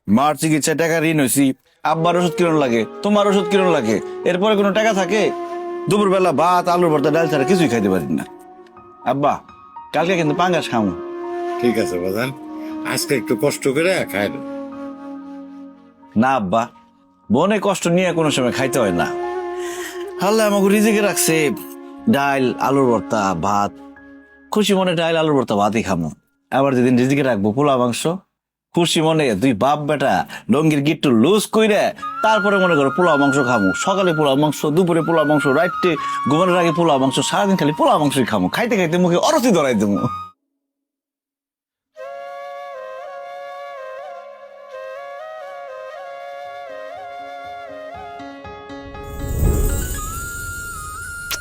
মার চিকিৎসায় টাকা ঋণ হয়েছি, আব্বার ওষুধ কিরণ লাগে, তোমার ওষুধ কিরণ লাগে, এরপরে কোনো টাকা থাকে? দুপুরবেলা ভাত আলুর ভর্তা ডাল ছাড়া কিছুই খাইতে পারি না। আব্বা, কালকে কিন্তু পাঙ্গাস খামু। ঠিক আছে বাজান, আজকে একটু কষ্ট করে খাই না। না আব্বা, বনে কষ্ট নিয়ে কোনো সময় খাইতে হয় না। আল্লাহ আমাকে রিজিকে রাখছে ডাল আলুর ভর্তা ভাত, খুশি মনে ডাল আলুর ভর্তা ভাতই খামু। আবার যেদিন রিজিকে রাখবো পোলা মাংস, খুশি মনে দুই বাপ বেটা লঙ্গির গিট্টু লুজ কইরে তারপরে মনে করো পোলা মাংস খামু। সকালে পোলা মাংস, দুপুরে পোলা মাংস, রাইতে ঘুমানোর আগে পোলা মাংস, সারাদিন খালি পোলা মাংসই খামু। খাইতে খাইতে মুখে অরতি ধরাই দেবো।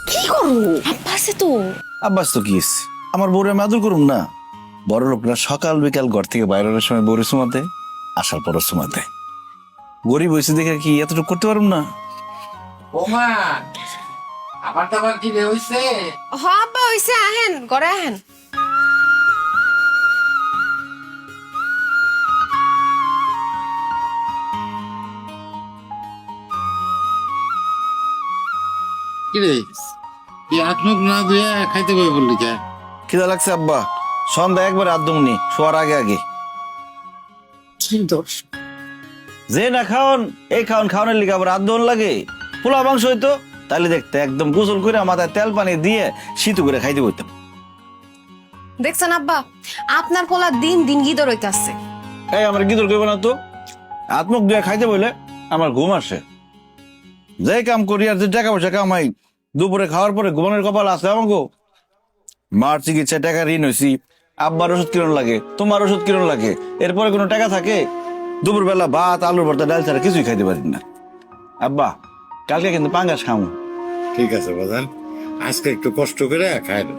কি করো? আব্বা আছে তো। আব্বাস তো কি হইছে? আমার বউরে আমি আদর করুম না? বড় লোকরা সকাল বিকাল ঘর থেকে বাইরের সময় বউরে সুমাতে, আসার পর সুমাতে। গরিব হয়েছে দেখে কি এতটুকু করতে পারুম না? ওমা আবার টাবার কি রে হইছে? হ আব্বা হইছে, আহেন ঘরে আহেন। কি রে, তুই হাত মুখ না ধুয়ে খাইতে পারবি বললি কে? খিদা লাগছে আব্বা, সন্ধ্যা একবার আদমনি শোয়ার আগে আগে। কি দোষ? যে না খাওন এই খাওন, খাওয়ানোর লিগে আবার আদন লাগে? পোলা মাংস হইতো তাহলে দেখতে একদম গোসল করে মাথায় তেল পানি দিয়ে শীত করে খাইতে বইতাম। দেখছেন আব্বা, আপনার পোলা দিন দিন গিদর হইতাছে। এই আমার গিদর করবে না তো, আত্মক দিয়ে খাইতে বলে আমার ঘুম আসে। যে কাম করি আর যে টাকা পয়সা কামাই, দুপুরে খাওয়ার পরে ঘুমানোর কপাল আছে আমাকে? মার চিকিৎসায় টাকা ঋণ হয়েছি, আব্বার ওষুধ কিরণ লাগে, তোমার ওষুধ কিরণ লাগে, এরপরে কোনো টাকা থাকে? দুপুরবেলা ভাত আলুর ভর্তা ডাল ছাড়া কিছুই খাইতে পারি না। আব্বা, কালকে কিন্তু পাঙ্গাস খামু। ঠিক আছে বাজান, আজকে একটু কষ্ট করে খাই না।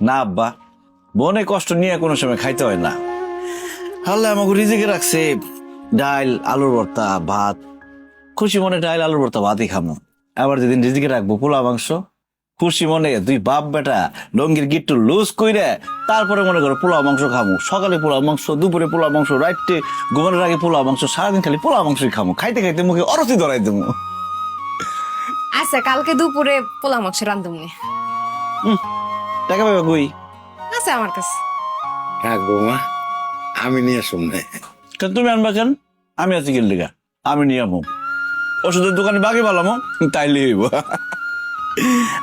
না আব্বা, বনে কষ্ট নিয়ে কোনো সময় খাইতে হয় না। আল্লাহ আমাকে রিজিকে রাখছে ডাল আলুর ভর্তা ভাত, খুশি মনে ডাল আলুর ভর্তা ভাতই খামু। আবার যেদিন রিজিকে রাখবো পোলা মাংস, খুশি মনে দুই বাপ বেটা লঙ্গির গিট্টু লুজ কইরে তারপরে মনে করো পোলা মাংস খামু। সকালে পোলা মাংস, দুপুরে পোলা মাংস, রাইতে ঘুমানোর আগে পোলা মাংস, সারাদিন খালি পোলা মাংসই খামু। খাইতে খাইতে মুখে অরতি ধরাই দেবো। আচ্ছা কালকে দুপুরে পোলা মাংস রান্ধুমনি। টাকা পাবে কই? আছে আমার কাছে। থাক বৌমা, আমি নিয়ে শুনলে। কেন তুমি আনবা কেন? আমি আছি গেল লিগা, আমি নিয়ে আমো। ওষুধের দোকানে বাকি পালামো, তাইলে হইব।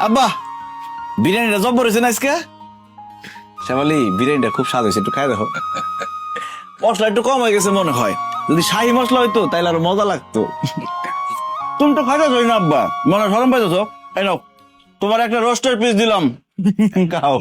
আব্বা, বিরিয়ানিটা জব্বর হয়েছে না আজকে? শ্যামালি, বিরিয়ানিটা খুব স্বাদ হয়েছে, একটু খাই দেখো। মশলা একটু কম হয়ে গেছে মনে হয়, যদি শাহী মশলা হইতো তাইলে আরো মজা লাগতো। তুমি তো খাইতে চাই না আব্বা, মনে সরম পাইতেছ? এই নাও, তোমার একটা রোস্টের পিস দিলাম, খাও।